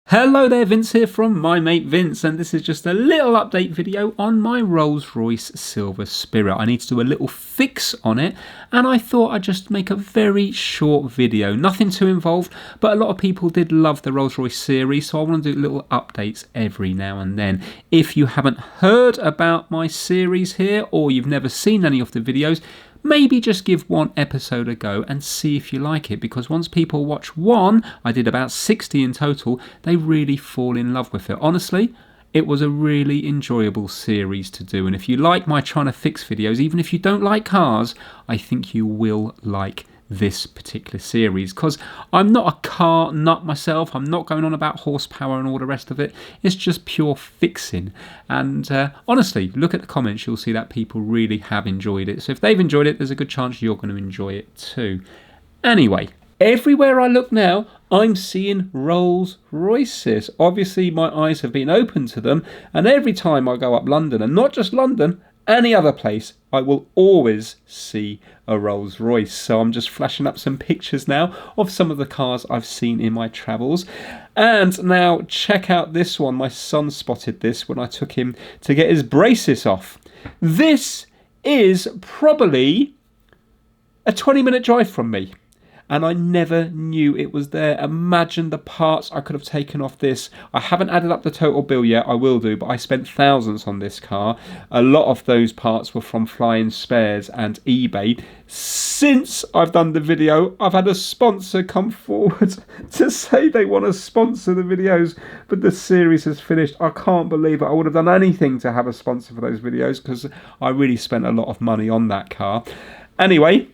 Hello there, Vince here from My Mate Vince, and this is just a little update video on my Rolls Royce Silver Spirit. I need to do a little fix on it, and I thought I'd just make a very short video. Nothing too involved, but a lot of people did love the Rolls Royce series, so I want to do little updates every now and then. If you haven't heard about my series here, or you've never seen any of the videos, maybe just give one episode a go and see if you like it, because once people watch one, I did about 60 in total, they really fall in love with it. Honestly, it was a really enjoyable series to do, and if you like my trying to fix videos, even if you don't like cars, I think you will like this particular series, because I'm not a car nut myself. I'm not going on about horsepower and all the rest of it. It's just pure fixing, and honestly, look at the comments, you'll see that people really have enjoyed it. So if they've enjoyed it, there's a good chance you're going to enjoy it too. Anyway, everywhere I look now, I'm seeing Rolls Royces. Obviously my eyes have been open to them, and every time I go up London, and not just London, any other place, I will always see a Rolls Royce. So I'm just flashing up some pictures now of some of the cars I've seen in my travels. And now check out this one. My son spotted this when I took him to get his braces off. This is probably a 20-minute drive from me, and I never knew it was there. Imagine the parts I could have taken off this. I haven't added up the total bill yet, I will do, but I spent thousands on this car. A lot of those parts were from Flying Spares and eBay. Since I've done the video, I've had a sponsor come forward to say they want to sponsor the videos, but the series has finished. I can't believe it. I would have done anything to have a sponsor for those videos, because I really spent a lot of money on that car. Anyway,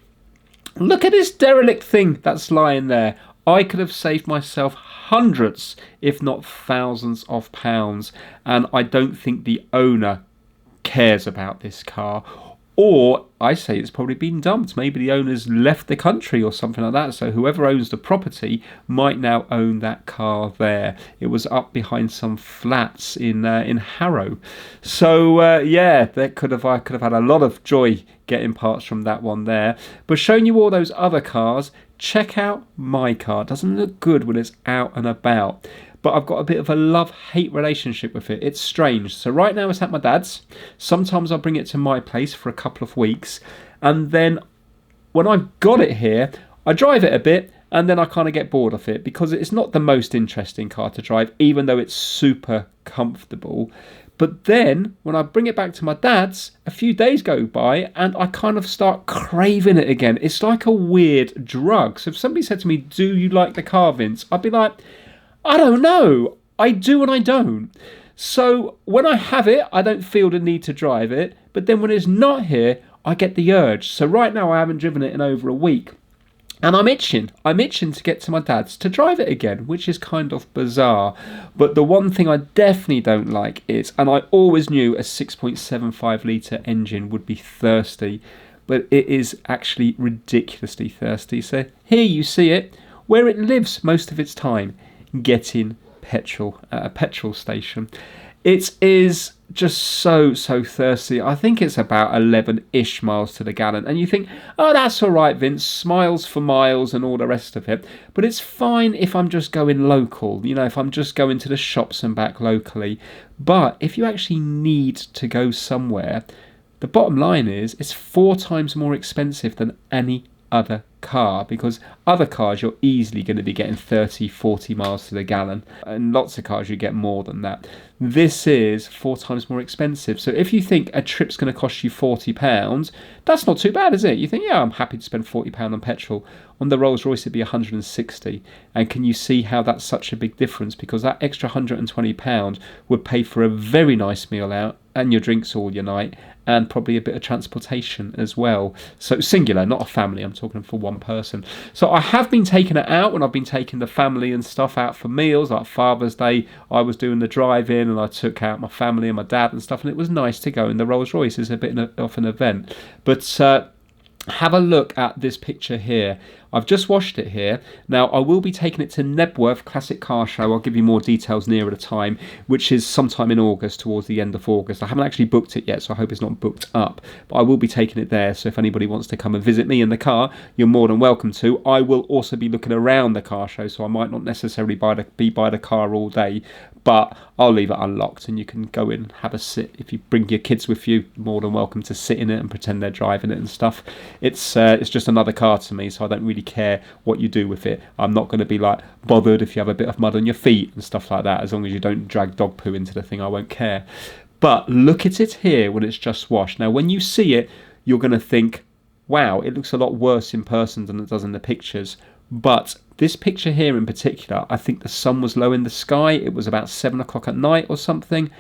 look at this derelict thing that's lying there. I could have saved myself hundreds, if not thousands of pounds, and I don't think the owner cares about this car. Or I say it's probably been dumped. Maybe the owner's left the country or something like that. So whoever owns the property might now own that car there. It was up behind some flats in Harrow. So yeah, I could have had a lot of joy getting parts from that one there. But showing you all those other cars, check out my car. It doesn't look good when it's out and about, but I've got a bit of a love-hate relationship with it. It's strange. So right now it's at my dad's. Sometimes I bring it to my place for a couple of weeks, and then when I've got it here, I drive it a bit, and then I kind of get bored of it, because it's not the most interesting car to drive, even though it's super comfortable. But then when I bring it back to my dad's, a few days go by and I kind of start craving it again. It's like a weird drug. So if somebody said to me, "Do you like the car, Vince?" I'd be like, I don't know. I do and I don't. So when I have it, I don't feel the need to drive it. But then when it's not here, I get the urge. So right now I haven't driven it in over a week. And I'm itching. I'm itching to get to my dad's to drive it again, which is kind of bizarre. But the one thing I definitely don't like is, and I always knew a 6.75 litre engine would be thirsty, but it is actually ridiculously thirsty. So here you see it, where it lives most of its time, getting petrol at a petrol station. It is just so thirsty. I think it's about 11-ish miles to the gallon, and you think, oh, that's all right, Vince, miles for miles and all the rest of it. But it's fine if I'm just going local, you know, if I'm just going to the shops and back locally. But if you actually need to go somewhere, the bottom line is it's 4 times more expensive than any other car, because other cars you're easily going to be getting 30-40 miles to the gallon, and lots of cars you get more than that. This is 4 times more expensive. So if you think a trip's going to cost you £40, that's not too bad, is it? You think, yeah, I'm happy to spend £40 on petrol. On the Rolls Royce it'd be 160, and can you see how that's such a big difference? Because that extra £120 would pay for a very nice meal out and your drinks all your night, and probably a bit of transportation as well. So singular, not a family, I'm talking for one person. So I have been taking it out when I've been taking the family and stuff out for meals, like Father's Day. I was doing the drive-in and I took out my family and my dad and stuff, and it was nice to go in the Rolls Royce. It's a bit of an event. But have a look at this picture here. I've just washed it here. Now, I will be taking it to Nebworth Classic Car Show. I'll give you more details nearer the time, which is sometime in August, towards the end of August. I haven't actually booked it yet, so I hope it's not booked up. But I will be taking it there, so if anybody wants to come and visit me in the car, you're more than welcome to. I will also be looking around the car show, so I might not necessarily be by the car all day, but I'll leave it unlocked and you can go in and have a sit. If you bring your kids with you, more than welcome to sit in it and pretend they're driving it and stuff. It's just another car to me, so I don't really care what you do with it. I'm not going to be like bothered if you have a bit of mud on your feet and stuff like that. As long as you don't drag dog poo into the thing, I won't care. But look at it here when it's just washed. Now, when you see it, you're going to think, wow, it looks a lot worse in person than it does in the pictures. But this picture here in particular, I think the sun was low in the sky. It was about 7 o'clock at night or something.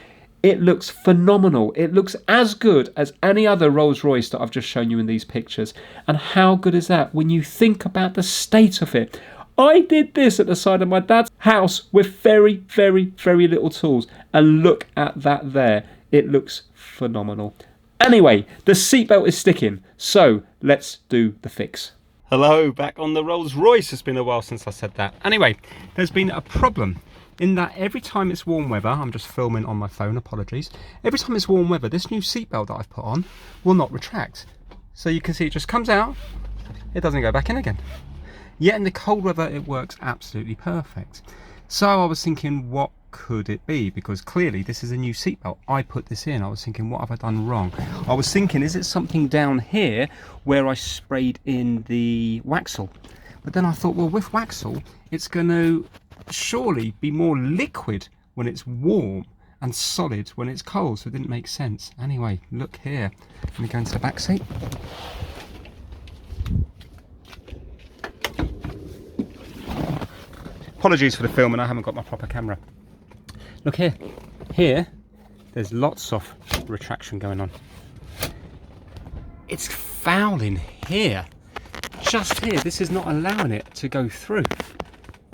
It looks phenomenal. It looks as good as any other Rolls Royce that I've just shown you in these pictures. And how good is that when you think about the state of it? I did this at the side of my dad's house with very, very, very little tools. And look at that there. It looks phenomenal. Anyway, the seatbelt is sticking. So let's do the fix. Hello, back on the Rolls Royce. It's been a while since I said that. Anyway, there's been a problem in that every time it's warm weather, I'm just filming on my phone, apologies. Every time it's warm weather, this new seatbelt that I've put on will not retract. So you can see it just comes out, it doesn't go back in again. Yet in the cold weather, it works absolutely perfect. So I was thinking, what could it be? Because clearly this is a new seatbelt. I put this in. I was thinking, what have I done wrong? I was thinking, is it something down here where I sprayed in the Waxel? But then I thought, well, with Waxel, it's going to surely be more liquid when it's warm and solid when it's cold, so it didn't make sense. Anyway, look here. Let me go into the back seat. Apologies for the film, and I haven't got my proper camera. Look here. Here, there's lots of retraction going on. It's fouling here. Just here. This is not allowing it to go through.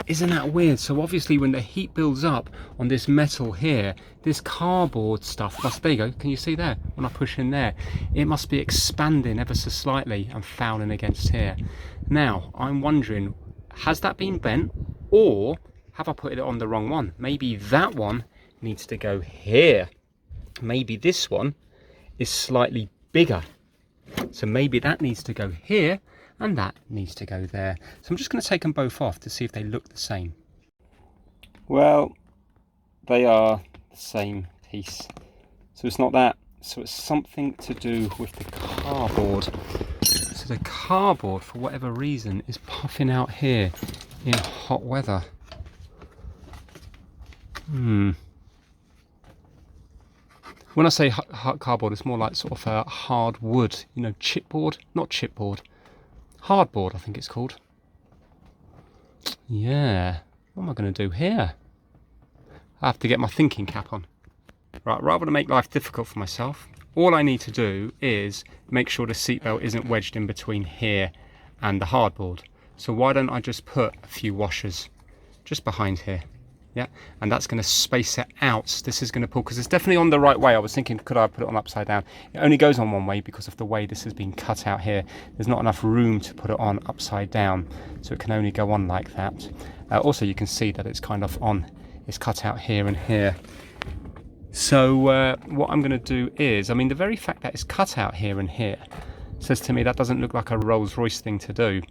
Isn't that weird? So obviously when the heat builds up on this metal here, this cardboard stuff must, there you go, can you see there? When I push in there, it must be expanding ever so slightly and fouling against here. Now, I'm wondering, has that been bent, or have I put it on the wrong one? Maybe that one needs to go here. Maybe this one is slightly bigger. So maybe that needs to go here, and that needs to go there. So I'm just going to take them both off to see if they look the same. Well, they are the same piece. So it's not that. So it's something to do with the cardboard. So the cardboard, for whatever reason, is puffing out here in hot weather. When I say hard cardboard, it's more like sort of hard wood, you know, chipboard, not chipboard. Hardboard, I think it's called. Yeah, what am I going to do here? I have to get my thinking cap on. Right, rather than make life difficult for myself, all I need to do is make sure the seatbelt isn't wedged in between here and the hardboard. So why don't I just put a few washers just behind here? Yeah, and that's going to space it out. This is going to pull, because it's definitely on the right way. I was thinking, could I put it on upside down? It only goes on one way because of the way this has been cut out here. There's not enough room to put it on upside down, so it can only go on like that. Also, you can see that it's kind of on, it's cut out here and here. So what I'm going to do is, I mean, the very fact that it's cut out here and here says to me that doesn't look like a Rolls Royce thing to do.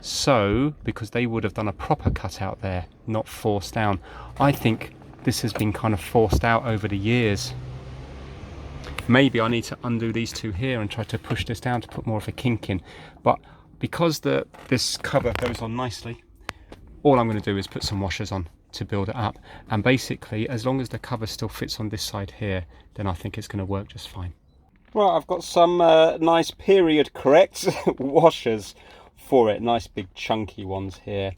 So, because they would have done a proper cutout there, not forced down. I think this has been kind of forced out over the years. Maybe I need to undo these two here and try to push this down to put more of a kink in. But because this cover goes on nicely, all I'm going to do is put some washers on to build it up. And basically, as long as the cover still fits on this side here, then I think it's going to work just fine. Right, I've got some nice period correct washers for it, nice big chunky ones here.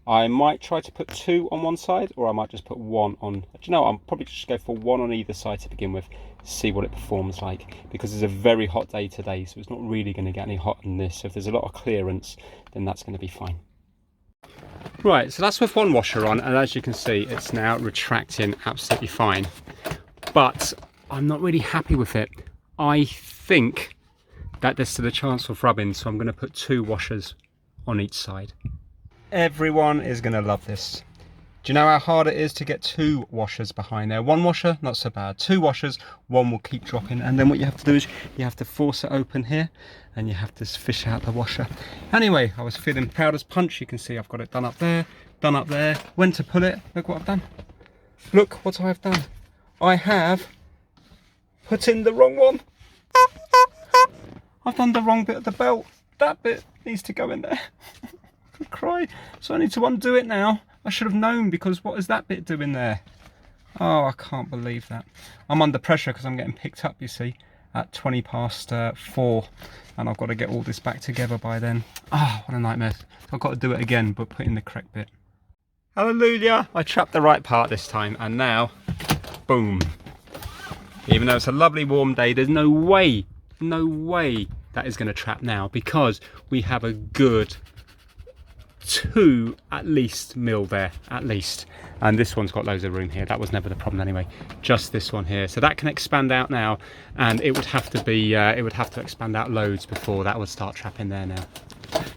I might try to put two on one side, or I might just put one on, do you know, I'll probably just go for one on either side to begin with, see what it performs like, because it's a very hot day today, so it's not really going to get any hotter than this. So if there's a lot of clearance, then that's going to be fine. Right, so that's with one washer on, and as you can see, it's now retracting absolutely fine. But I'm not really happy with it. I think that there stood a chance of rubbing, so I'm going to put 2 washers on each side. Everyone is going to love this. Do you know how hard it is to get 2 washers behind there? 1 washer, not so bad. 2 washers, 1 will keep dropping. And then what you have to do is you have to force it open here and you have to fish out the washer. Anyway, I was feeling proud as punch. You can see I've got it done up there, done up there. When to pull it, look what I've done. Look what I've done. I have put in the wrong one. I've done the wrong bit of the belt. That bit needs to go in there. I could cry. So I need to undo it now. I should have known, because what is that bit doing there? Oh, I can't believe that. I'm under pressure because I'm getting picked up, you see, at 20 past 4. And I've got to get all this back together by then. Oh, what a nightmare. I've got to do it again, but put in the correct bit. Hallelujah! I trapped the right part this time, and now, boom. Even though it's a lovely warm day, there's no way that is going to trap now, because we have a good 2 at least mil there, at least. And this one's got loads of room here. That was never the problem anyway. Just this one here. So that can expand out now, and it would have to be it would have to expand out loads before that would start trapping there now.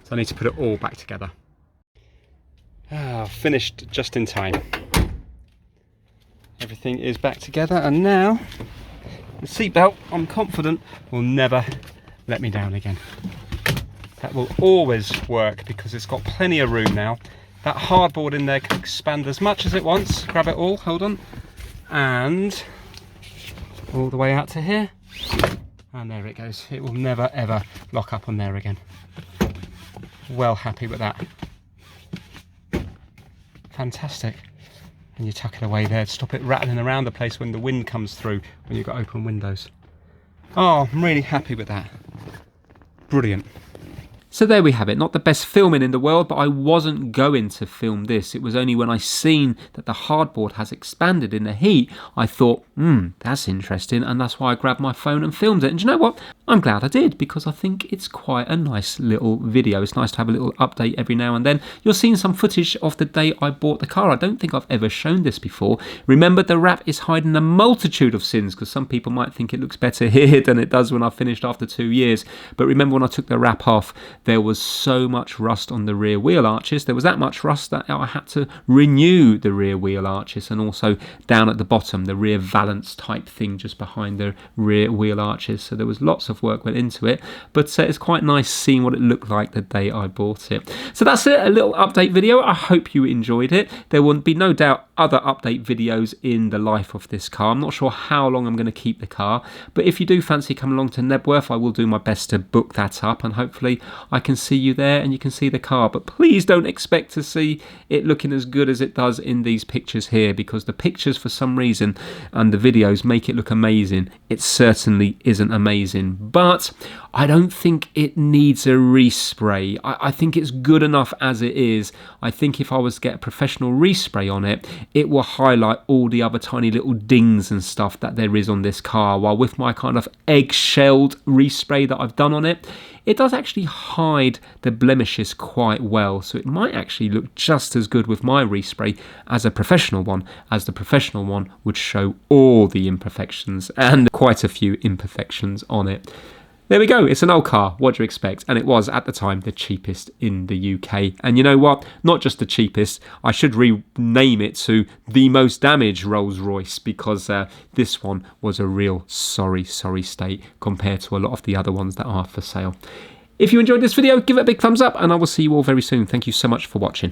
So I need to put it all back together. Finished just in time. Everything is back together, and now the seatbelt, I'm confident, will never let me down again. That will always work because it's got plenty of room now. That hardboard in there can expand as much as it wants. Grab it all, hold on. And all the way out to here. And there it goes. It will never ever lock up on there again. Well happy with that. Fantastic. And you tuck it away there to stop it rattling around the place when the wind comes through, when you've got open windows. Oh, I'm really happy with that. Brilliant. So there we have it. Not the best filming in the world, but I wasn't going to film this. It was only when I seen that the hardboard has expanded in the heat, I thought, that's interesting, and that's why I grabbed my phone and filmed it. And do you know what? I'm glad I did, because I think it's quite a nice little video. It's nice to have a little update every now and then. You're seeing some footage of the day I bought the car. I don't think I've ever shown this before. Remember, the wrap is hiding a multitude of sins, because some people might think it looks better here than it does when I finished after 2 years. But remember, when I took the wrap off, there was so much rust on the rear wheel arches. There was that much rust that I had to renew the rear wheel arches, and also down at the bottom, the rear valance type thing just behind the rear wheel arches. So there was lots of work went into it, but it's quite nice seeing what it looked like the day I bought it. So that's it, a little update video. I hope you enjoyed it. There will be no doubt other update videos in the life of this car. I'm not sure how long I'm going to keep the car, but if you do fancy coming along to Nebworth, I will do my best to book that up, and hopefully I can see you there and you can see the car. But please don't expect to see it looking as good as it does in these pictures here, because the pictures for some reason and the videos make it look amazing. It certainly isn't amazing, but I don't think it needs a respray. I think it's good enough as it is. I think if I was to get a professional respray on it, it will highlight all the other tiny little dings and stuff that there is on this car, while with my kind of egg-shelled respray that I've done on it, it does actually hide the blemishes quite well. So it might actually look just as good with my respray as a professional one, as the professional one would show all the imperfections and quite a few imperfections on it. There we go, it's an old car, what do you expect? And it was, at the time, the cheapest in the UK. And you know what? Not just the cheapest, I should rename it to the most damaged Rolls Royce, because this one was a real sorry state compared to a lot of the other ones that are for sale. If you enjoyed this video, give it a big thumbs up, and I will see you all very soon. Thank you so much for watching.